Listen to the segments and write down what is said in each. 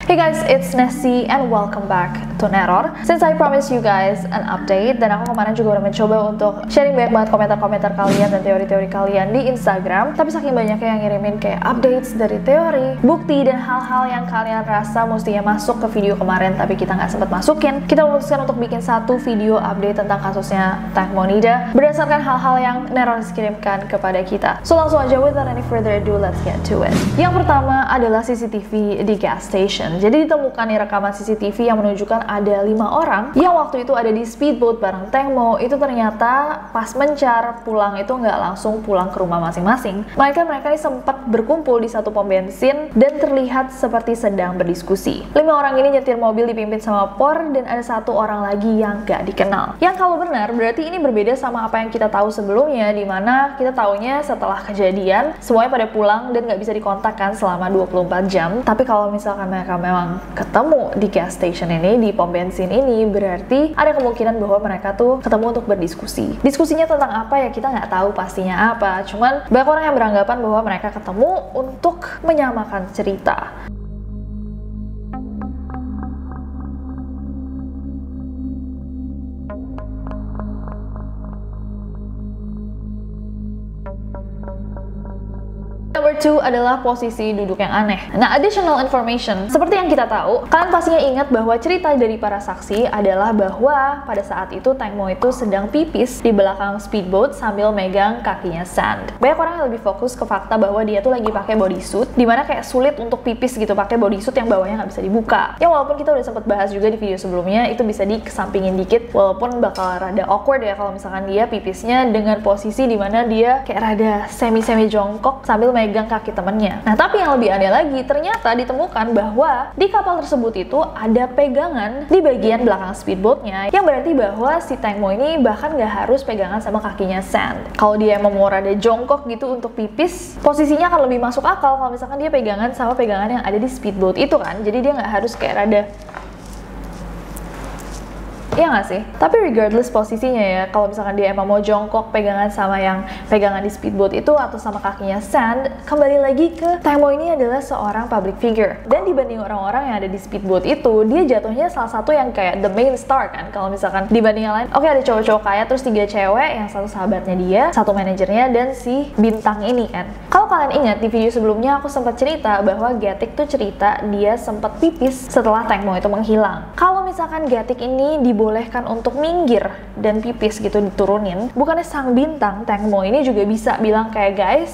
Hey guys, it's Nessie and welcome back to Neror. Since I promised you guys an update, dan aku kemarin juga udah mencoba untuk sharing banyak banget komentar-komentar kalian dan teori-teori kalian di Instagram, tapi saking banyaknya yang ngirimin kayak updates dari teori, bukti, dan hal-hal yang kalian rasa mestinya masuk ke video kemarin tapi kita nggak sempat masukin, kita memutuskan untuk bikin satu video update tentang kasusnya Tank Monida berdasarkan hal-hal yang Neror kirimkan kepada kita. So langsung aja, without any further ado, let's get to it. Yang pertama adalah CCTV di gas station. Jadi ditemukan nih rekaman CCTV yang menunjukkan ada 5 orang yang waktu itu ada di speedboat bareng Tank Mo. Itu ternyata pas mencar pulang itu nggak langsung pulang ke rumah masing-masing, melainkan mereka ini sempat berkumpul di satu pom bensin dan terlihat seperti sedang berdiskusi. 5 orang ini nyetir mobil dipimpin sama Por, dan ada 1 orang lagi yang nggak dikenal. Yang kalau benar berarti ini berbeda sama apa yang kita tahu sebelumnya, dimana kita taunya setelah kejadian semuanya pada pulang dan nggak bisa dikontakkan selama 24 jam. Tapi kalau misalkan mereka memang ketemu di gas station ini, di pom bensin ini, berarti ada kemungkinan bahwa mereka tuh ketemu untuk berdiskusi. Diskusinya tentang apa ya kita nggak tahu pastinya apa, cuman banyak orang yang beranggapan bahwa mereka ketemu untuk menyamakan cerita. Number 2 adalah posisi duduk yang aneh. Nah, additional information. Seperti yang kita tahu, kalian pastinya ingat bahwa cerita dari para saksi adalah bahwa pada saat itu Tank Mo itu sedang pipis di belakang speedboat sambil megang kakinya Sand. Banyak orang yang lebih fokus ke fakta bahwa dia tuh lagi pakai bodysuit, dimana kayak sulit untuk pipis gitu pakai bodysuit yang bawahnya nggak bisa dibuka. Ya walaupun kita udah sempat bahas juga di video sebelumnya, itu bisa dikesampingin dikit, walaupun bakal rada awkward ya kalau misalkan dia pipisnya dengan posisi dimana dia kayak rada semi-semi jongkok sambil megang kaki temennya. Nah, tapi yang lebih aneh lagi, ternyata ditemukan bahwa di kapal tersebut itu ada pegangan di bagian belakang speedboatnya, yang berarti bahwa si Tank Mo ini bahkan nggak harus pegangan sama kakinya Sand. Kalau dia emang mau rada jongkok gitu untuk pipis, posisinya akan lebih masuk akal kalau misalkan dia pegangan sama pegangan yang ada di speedboat itu kan. Jadi dia nggak harus kayak rada, iya nggak sih? Tapi regardless posisinya ya, kalau misalkan dia emang mau jongkok pegangan sama yang pegangan di speedboat itu atau sama kakinya Sand, kembali lagi ke Tank Mo ini adalah seorang public figure. Dan dibanding orang-orang yang ada di speedboat itu, dia jatuhnya salah satu yang kayak the main star kan. Kalau misalkan dibanding yang lain, oke ada cowok-cowok kaya, terus 3 cewek, yang 1 sahabatnya dia, 1 manajernya, dan si bintang ini kan. Kalau kalian ingat di video sebelumnya aku sempat cerita bahwa Gatik tuh cerita dia sempat pipis setelah Tank Mo itu menghilang. Kalau misalkan Gatik ini dibolehkan untuk minggir dan pipis gitu diturunin, bukannya sang bintang Tank Mo ini juga bisa bilang kayak guys,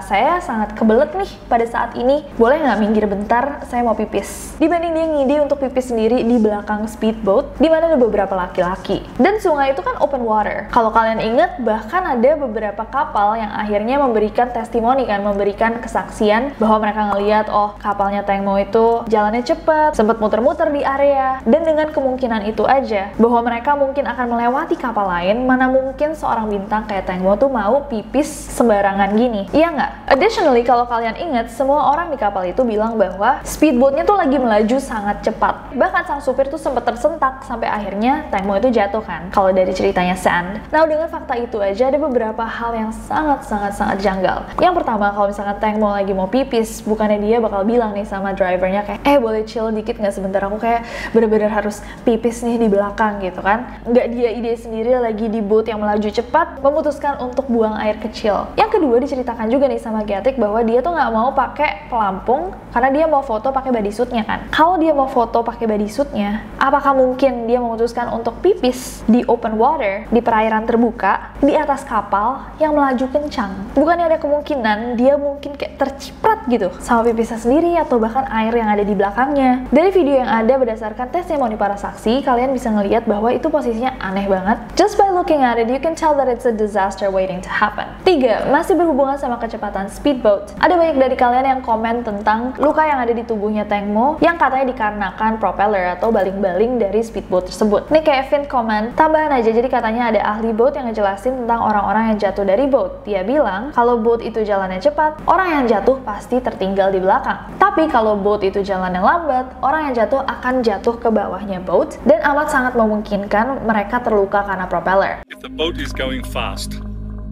saya sangat kebelet nih pada saat ini, boleh nggak minggir bentar, saya mau pipis. Dibanding dia ngide untuk pipis sendiri di belakang speedboat, di mana ada beberapa laki-laki. Dan sungai itu kan open water. Kalau kalian ingat, bahkan ada beberapa kapal yang akhirnya memberikan testimoni kan, memberikan kesaksian bahwa mereka ngelihat oh kapalnya Tank Mo itu jalannya cepat, sempat muter-muter di area, dan dengan kemungkinan itu aja bahwa mereka mungkin akan melewati kapal lain, mana mungkin seorang bintang kayak Tank Mo tuh mau pipis sembarangan gini, iya nggak? Additionally, kalau kalian ingat, semua orang di kapal itu bilang bahwa speedboatnya tuh lagi melaju sangat cepat. Bahkan sang supir tuh sempat tersentak sampai akhirnya Tank Mo itu jatuh kan, kalau dari ceritanya Sand. Nah, dengan fakta itu aja ada beberapa hal yang sangat janggal. Yang pertama, kalau misalkan Tank Mo lagi mau pipis, bukannya dia bakal bilang nih sama drivernya kayak, boleh chill dikit nggak sebentar, aku kayak bener-bener harus pipis nih di belakang gitu kan. Nggak dia ide sendiri lagi di boat yang melaju cepat memutuskan untuk buang air kecil. Yang kedua, diceritakan juga nih sama Gatik bahwa dia tuh nggak mau pakai pelampung karena dia mau foto pakai bodysuitnya kan. Kalau dia mau foto pakai bodysuitnya, apakah mungkin dia memutuskan untuk pipis di open water, di perairan terbuka, di atas kapal yang melaju kencang? Bukannya ada kemungkinan dia mungkin kayak terciprat gitu sama pipisnya sendiri atau bahkan air yang ada di belakangnya. Dari video yang ada berdasarkan testimoni para saksi, kalian bisa ngelihat bahwa itu posisinya aneh banget. Just by looking at it, you can tell that it's a disaster waiting to happen. 3. Masih berhubungan sama kecepatan speedboat. Ada banyak dari kalian yang komen tentang luka yang ada di tubuhnya Tank Mo yang katanya dikarenakan propeller atau baling-baling dari speedboat tersebut. Nih kayak Vin komen, tambahan aja, jadi katanya ada ahli boat yang ngejelasin tentang orang-orang yang jatuh dari boat. Dia bilang kalau boat itu jalannya cepat, orang yang jatuh pasti tertinggal di belakang. Tapi kalau boat itu jalannya lambat, orang yang jatuh akan jatuh ke bawahnya boat dan amat sangat memungkinkan mereka terluka karena propeller. If the boat is going fast,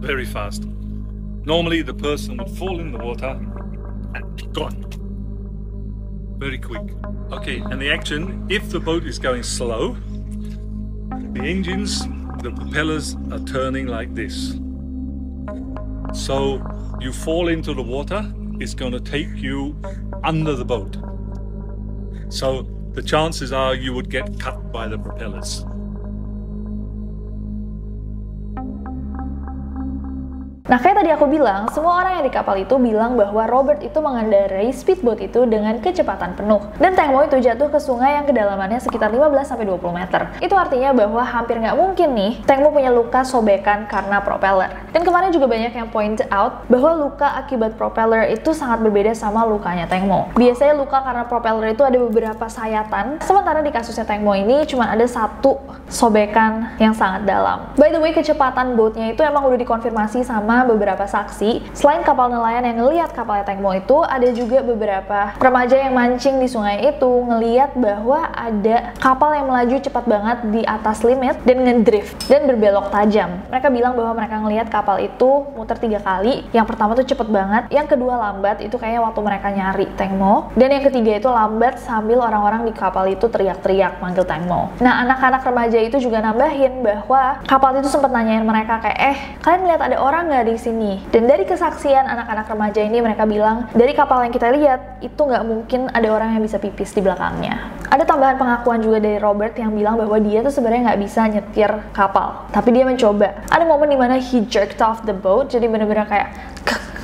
very fast, normally the person would fall in the water and be gone. Very quick. Okay, and the action, if the boat is going slow, the engines, the propellers are turning like this. So you fall into the water, it's going to take you under the boat. So the chances are you would get cut by the propellers. Nah, kayak tadi aku bilang, semua orang yang di kapal itu bilang bahwa Robert itu mengendarai speedboat itu dengan kecepatan penuh. Dan Teng Mo itu jatuh ke sungai yang kedalamannya sekitar 15-20 meter. Itu artinya bahwa hampir nggak mungkin nih Teng Mo punya luka sobekan karena propeller. Dan kemarin juga banyak yang point out bahwa luka akibat propeller itu sangat berbeda sama lukanya Teng Mo. Biasanya luka karena propeller itu ada beberapa sayatan, sementara di kasusnya Teng Mo ini cuma ada satu sobekan yang sangat dalam. By the way, kecepatan boatnya itu emang udah dikonfirmasi sama beberapa saksi. Selain kapal nelayan yang ngelihat kapalnya Teng Mo itu, ada juga beberapa remaja yang mancing di sungai itu ngelihat bahwa ada kapal yang melaju cepat banget di atas limit dan ngedrift dan berbelok tajam. Mereka bilang bahwa mereka ngelihat kapal itu muter 3 kali. Yang pertama tuh cepet banget, yang kedua lambat, itu kayaknya waktu mereka nyari Teng Mo, dan yang ketiga itu lambat sambil orang-orang di kapal itu teriak-teriak manggil Teng Mo. Nah, anak-anak remaja itu juga nambahin bahwa kapal itu sempat nanyain mereka kayak, kalian lihat ada orang nggak di sini? Dan dari kesaksian anak-anak remaja ini, mereka bilang dari kapal yang kita lihat itu nggak mungkin ada orang yang bisa pipis di belakangnya. Ada tambahan pengakuan juga dari Robert yang bilang bahwa dia tuh sebenarnya nggak bisa nyetir kapal, tapi dia mencoba. Ada momen dimana he jerked off the boat, jadi bener-bener kayak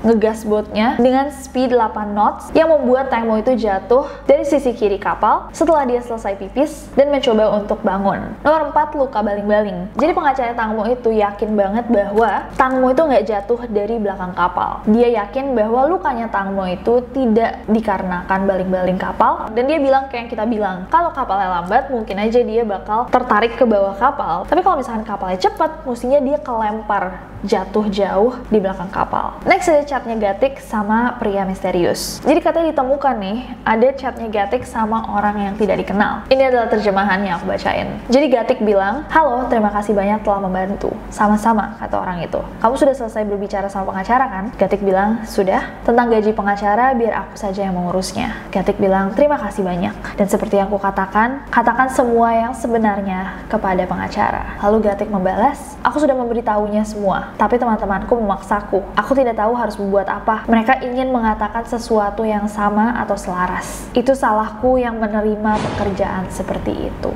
ngegas boatnya dengan speed 8 knots yang membuat Teng Mo itu jatuh dari sisi kiri kapal setelah dia selesai pipis dan mencoba untuk bangun. Nomor 4, luka baling-baling. Jadi pengacara Teng Mo itu yakin banget bahwa Teng Mo itu nggak jatuh dari belakang kapal. Dia yakin bahwa lukanya Teng Mo itu tidak dikarenakan baling-baling kapal, dan dia bilang kayak yang kita bilang, kalau kapalnya lambat mungkin aja dia bakal tertarik ke bawah kapal, tapi kalau misalkan kapalnya cepat, mestinya dia kelempar jatuh jauh di belakang kapal. Next ada chatnya Gatik sama pria misterius. Jadi katanya ditemukan nih, ada chatnya Gatik sama orang yang tidak dikenal. Ini adalah terjemahan yang aku bacain. Jadi Gatik bilang, halo, terima kasih banyak telah membantu. Sama-sama, kata orang itu. Kamu sudah selesai berbicara sama pengacara kan? Gatik bilang, sudah. Tentang gaji pengacara, biar aku saja yang mengurusnya. Gatik bilang, terima kasih banyak. Dan seperti yang aku katakan semua yang sebenarnya kepada pengacara. Lalu Gatik membalas, aku sudah memberitahunya semua. Tapi teman-temanku memaksaku. Aku tidak tahu harus membuat apa. Mereka ingin mengatakan sesuatu yang sama atau selaras. Itu salahku yang menerima pekerjaan seperti itu.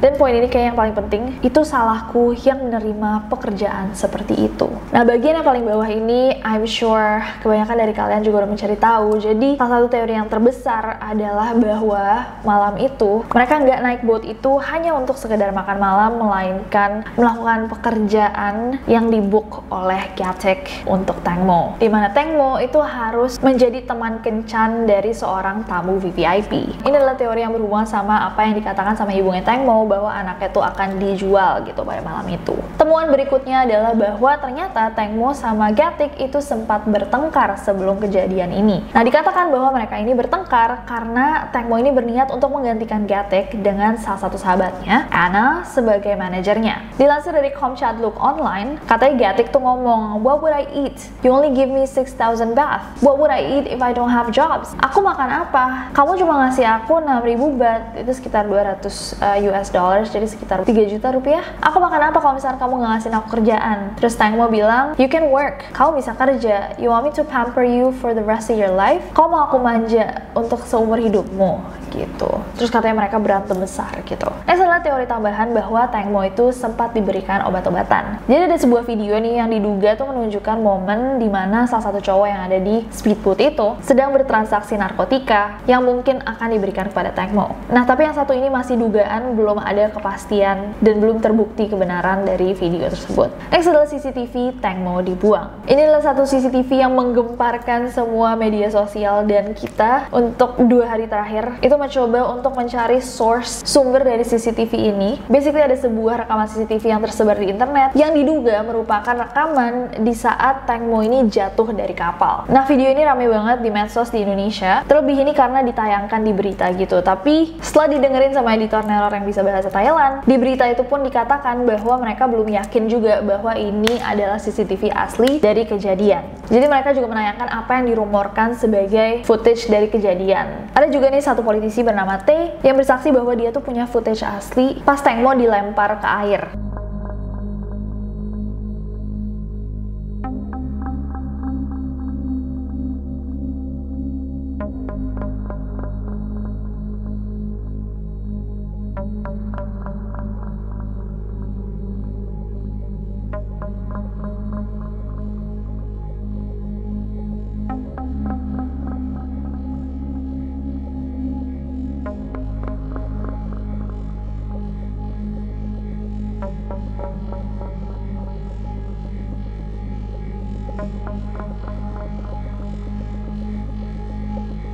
Dan poin ini kayak yang paling penting, itu salahku yang menerima pekerjaan seperti itu. Nah, bagian yang paling bawah ini, I'm sure kebanyakan dari kalian juga udah mencari tahu. Jadi, salah satu teori yang terbesar adalah bahwa malam itu, mereka nggak naik boat itu hanya untuk sekedar makan malam, melainkan melakukan pekerjaan yang dibook oleh Gatik untuk Teng Mo. Dimana Teng Mo itu harus menjadi teman kencan dari seorang tamu VVIP. Ini adalah teori yang berhubungan sama apa yang dikatakan sama ibunya Teng Mo, bahwa anaknya tuh akan dijual gitu pada malam itu. Temuan berikutnya adalah bahwa ternyata Teng Mo sama Gatik itu sempat bertengkar sebelum kejadian ini. Nah, dikatakan bahwa mereka ini bertengkar karena Teng Mo ini berniat untuk menggantikan Gatik dengan salah satu sahabatnya, Anna, sebagai manajernya. Dilansir dari Komchatlook Online, katanya Gatik tuh ngomong, what would I eat? You only give me 6,000 baht. What would I eat if I don't have jobs? Aku makan apa? Kamu cuma ngasih aku 6.000 baht, itu sekitar 200 US dollars, jadi sekitar 3 juta rupiah. Aku makan apa kalau misalnya kamu nggak ngasih aku kerjaan? Terus Teng Mo bilang, you can work, kamu bisa kerja. You want me to pamper you for the rest of your life? Kau mau aku manja untuk seumur hidupmu? Gitu. Terus katanya mereka berantem besar gitu. Next adalah teori tambahan bahwa Teng Mo itu sempat diberikan obat-obatan. Jadi ada sebuah video nih yang diduga tuh menunjukkan momen dimana salah satu cowok yang ada di speedboat itu sedang bertransaksi narkotika yang mungkin akan diberikan kepada Teng Mo. Nah, tapi yang satu ini masih dugaan, belum ada kepastian dan belum terbukti kebenaran dari video tersebut. Next adalah CCTV Teng Mo dibuang. Ini adalah satu CCTV yang menggemparkan semua media sosial dan kita untuk 2 hari terakhir. Itu mencoba untuk mencari sumber dari CCTV ini. Basically ada sebuah rekaman CCTV yang tersebar di internet yang diduga merupakan rekaman di saat Tang Mo ini jatuh dari kapal. Nah, video ini rame banget di medsos di Indonesia. Terlebih ini karena ditayangkan di berita gitu. Tapi setelah didengerin sama editor Neror yang bisa bahasa Thailand, di berita itu pun dikatakan bahwa mereka belum yakin juga bahwa ini adalah CCTV asli dari kejadian. Jadi mereka juga menayangkan apa yang dirumorkan sebagai footage dari kejadian. Ada juga nih satu politisi bernama T yang bersaksi bahwa dia tuh punya footage asli pas Tang Mo dilempar ke air.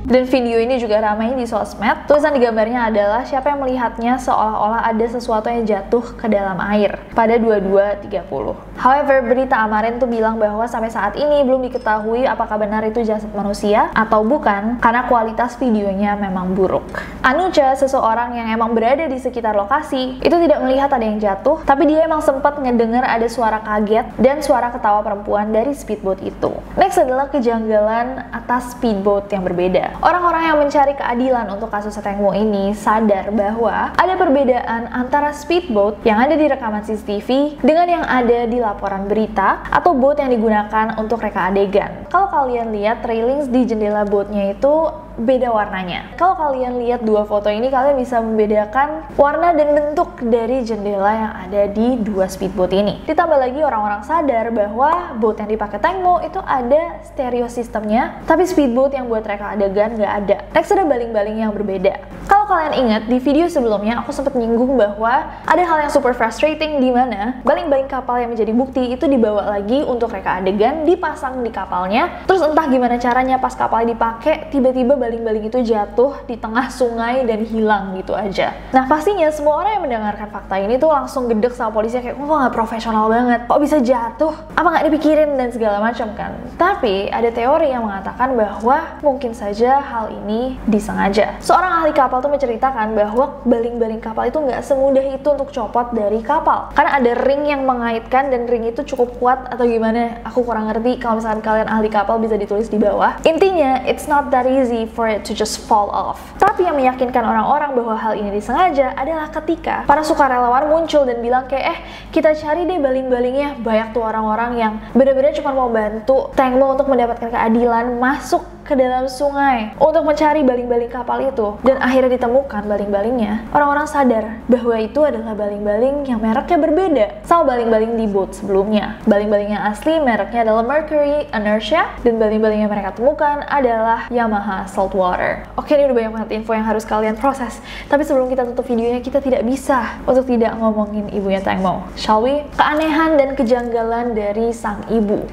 Dan video ini juga ramai di sosmed. Tulisan di gambarnya adalah siapa yang melihatnya seolah-olah ada sesuatu yang jatuh ke dalam air pada 22.30. However, berita Amaren tuh bilang bahwa sampai saat ini belum diketahui apakah benar itu jasad manusia atau bukan karena kualitas videonya memang buruk. Anucha, seseorang yang emang berada di sekitar lokasi, itu tidak melihat ada yang jatuh, tapi dia emang sempat ngedenger ada suara kaget dan suara ketawa perempuan dari speedboat itu. Next adalah kejanggalan atas speedboat yang berbeda. Orang-orang yang mencari keadilan untuk kasus Tang Mo ini sadar bahwa ada perbedaan antara speedboat yang ada di rekaman CCTV dengan yang ada di laporan berita atau boat yang digunakan untuk reka adegan. Kalau kalian lihat railings di jendela boatnya itu beda warnanya. Kalau kalian lihat dua foto ini, kalian bisa membedakan warna dan bentuk dari jendela yang ada di dua speedboat ini. Ditambah lagi orang-orang sadar bahwa boat yang dipakai Tang Mo itu ada stereo sistemnya, tapi speedboat yang buat reka adegan nggak ada. Next ada baling-baling yang berbeda. Kalau kalian ingat di video sebelumnya aku sempat nyinggung bahwa ada hal yang super frustrating di mana baling-baling kapal yang menjadi bukti itu dibawa lagi untuk reka adegan, dipasang di kapalnya. Terus entah gimana caranya pas kapal dipakai, tiba-tiba baling-baling itu jatuh di tengah sungai dan hilang gitu aja. Nah, pastinya semua orang yang mendengarkan fakta ini tuh langsung gedek sama polisi kayak, kok nggak profesional banget, kok bisa jatuh, apa nggak dipikirin dan segala macam kan. Tapi ada teori yang mengatakan bahwa mungkin saja hal ini disengaja. Seorang ahli kapal tuh menceritakan bahwa baling-baling kapal itu nggak semudah itu untuk copot dari kapal karena ada ring yang mengaitkan dan ring itu cukup kuat atau gimana, aku kurang ngerti. Kalau misalkan kalian ahli kapal bisa ditulis di bawah. Intinya it's not that easy for it to just fall off. Tapi yang meyakinkan orang-orang bahwa hal ini disengaja adalah ketika para sukarelawan muncul dan bilang kayak kita cari deh baling-balingnya. Banyak tuh orang-orang yang benar-benar cuma mau bantu Tang Mo untuk mendapatkan keadilan, masuk ke dalam sungai untuk mencari baling-baling kapal itu, dan akhirnya ditemukan baling-balingnya. Orang-orang sadar bahwa itu adalah baling-baling yang mereknya berbeda sama baling-baling di boat sebelumnya. Baling-baling yang asli mereknya adalah Mercury Inertia, dan baling-baling yang mereka temukan adalah Yamaha Saltwater. Oke, ini udah banyak banget info yang harus kalian proses, tapi sebelum kita tutup videonya, kita tidak bisa untuk tidak ngomongin ibunya Tang Mo. Shall we? Keanehan dan kejanggalan dari sang ibu.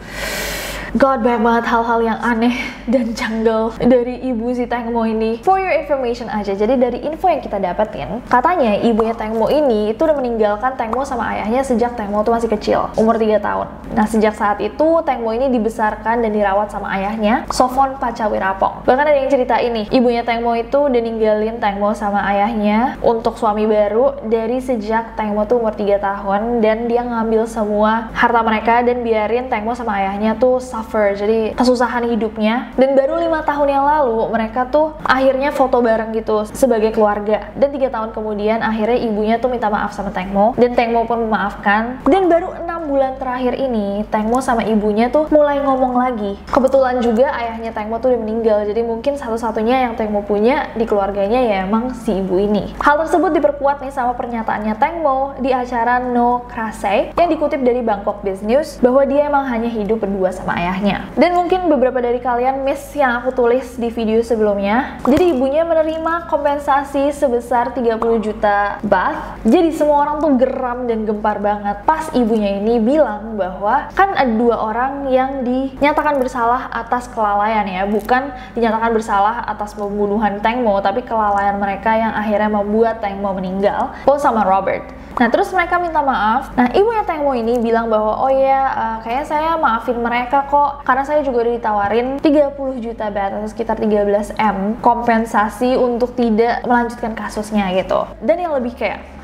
God, banyak banget hal-hal yang aneh dan janggal dari ibu si Tang Mo ini. For your information aja, jadi dari info yang kita dapetin, katanya ibunya Tang Mo ini itu udah meninggalkan Tang Mo sama ayahnya sejak Tang Mo tuh masih kecil, umur 3 tahun. Nah, sejak saat itu Tang Mo ini dibesarkan dan dirawat sama ayahnya, Sofon Pachawirapong. Bahkan ada yang cerita ini, ibunya Tang Mo itu udah ninggalin Tang Mo sama ayahnya untuk suami baru dari sejak Tang Mo tuh umur 3 tahun, dan dia ngambil semua harta mereka dan biarin Tang Mo sama ayahnya tuh jadi kesusahan hidupnya. Dan baru 5 tahun yang lalu mereka tuh akhirnya foto bareng gitu sebagai keluarga, dan 3 tahun kemudian akhirnya ibunya tuh minta maaf sama Tang Mo dan Tang Mo pun memaafkan. Dan baru 6 bulan terakhir ini Tang Mo sama ibunya tuh mulai ngomong lagi. Kebetulan juga ayahnya Tang Mo tuh udah meninggal, jadi mungkin satu-satunya yang Tang Mo punya di keluarganya ya emang si ibu ini. Hal tersebut diperkuat nih sama pernyataannya Tang Mo di acara No Krasai yang dikutip dari Bangkok Biz News bahwa dia emang hanya hidup berdua sama ayahnya. Dan mungkin beberapa dari kalian miss yang aku tulis di video sebelumnya. Jadi ibunya menerima kompensasi sebesar 30 juta baht. Jadi semua orang tuh geram dan gempar banget pas ibunya ini ini bilang bahwa kan ada 2 orang yang dinyatakan bersalah atas kelalaian ya, bukan dinyatakan bersalah atas pembunuhan Tang Mo, tapi kelalaian mereka yang akhirnya membuat Tang Mo meninggal, Paul sama Robert. Nah, terus mereka minta maaf. Nah, ibunya Tang Mo ini bilang bahwa oh ya, kayaknya saya maafin mereka kok, karena saya juga udah ditawarin 30 juta baht atau sekitar 13 M kompensasi untuk tidak melanjutkan kasusnya gitu. Dan yang lebih kayak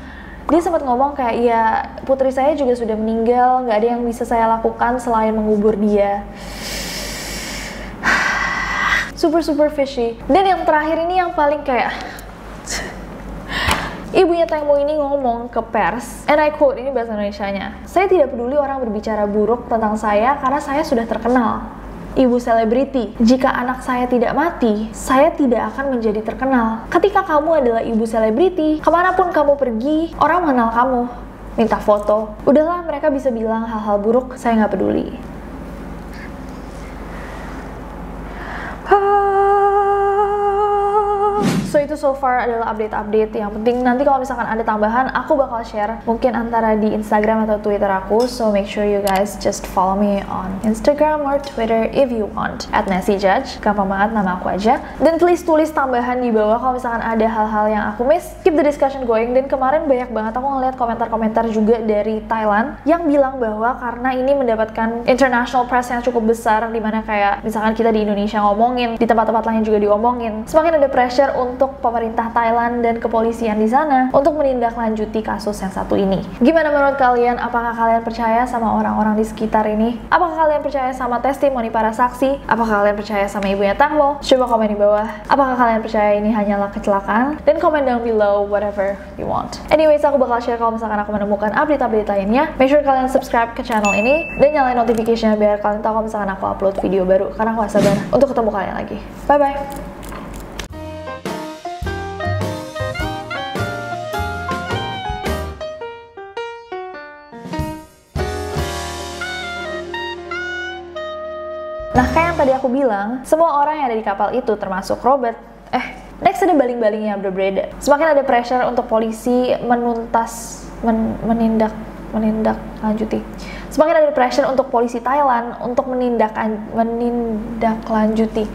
dia sempat ngomong kayak, ya putri saya juga sudah meninggal, nggak ada yang bisa saya lakukan selain mengubur dia. Super fishy. Dan yang terakhir ini yang paling kayak ibunya Tang Mo ini ngomong ke pers, and I quote, ini bahasa Indonesianya, "Saya tidak peduli orang berbicara buruk tentang saya karena saya sudah terkenal. Ibu selebriti, jika anak saya tidak mati, saya tidak akan menjadi terkenal. Ketika kamu adalah ibu selebriti, kemanapun kamu pergi, orang mengenal kamu, minta foto. Udahlah, mereka bisa bilang hal-hal buruk, saya nggak peduli." So itu so far adalah update-update. Yang penting nanti kalau misalkan ada tambahan, aku bakal share mungkin antara di Instagram atau Twitter aku. So make sure you guys just follow me on Instagram or Twitter if you want. @NasyJudge, gampang banget nama aku aja. Dan please tulis tambahan di bawah kalau misalkan ada hal-hal yang aku miss. Keep the discussion going. Dan kemarin banyak banget aku ngeliat komentar-komentar juga dari Thailand yang bilang bahwa karena ini mendapatkan international press yang cukup besar, dimana kayak misalkan kita di Indonesia ngomongin, di tempat-tempat lain juga diomongin, semakin ada pressure untuk pemerintah Thailand dan kepolisian di sana untuk menindaklanjuti kasus yang satu ini. Gimana menurut kalian? Apakah kalian percaya sama orang-orang di sekitar ini? Apakah kalian percaya sama testimoni para saksi? Apakah kalian percaya sama ibunya Tang Mo? Coba komen di bawah. Apakah kalian percaya ini hanyalah kecelakaan? Dan komen down below whatever you want. Anyways, aku bakal share kalau misalkan aku menemukan update-update lainnya. Make sure kalian subscribe ke channel ini dan nyalain notification-nya biar kalian tahu kalau misalkan aku upload video baru, karena aku gak sabar untuk ketemu kalian lagi. Bye-bye! Nah, kayak yang tadi aku bilang, semua orang yang ada di kapal itu termasuk Robert. Next ada baling-baling yang berbeda. Semakin ada pressure untuk polisi menindaklanjuti. Semakin ada pressure untuk polisi Thailand untuk menindaklanjuti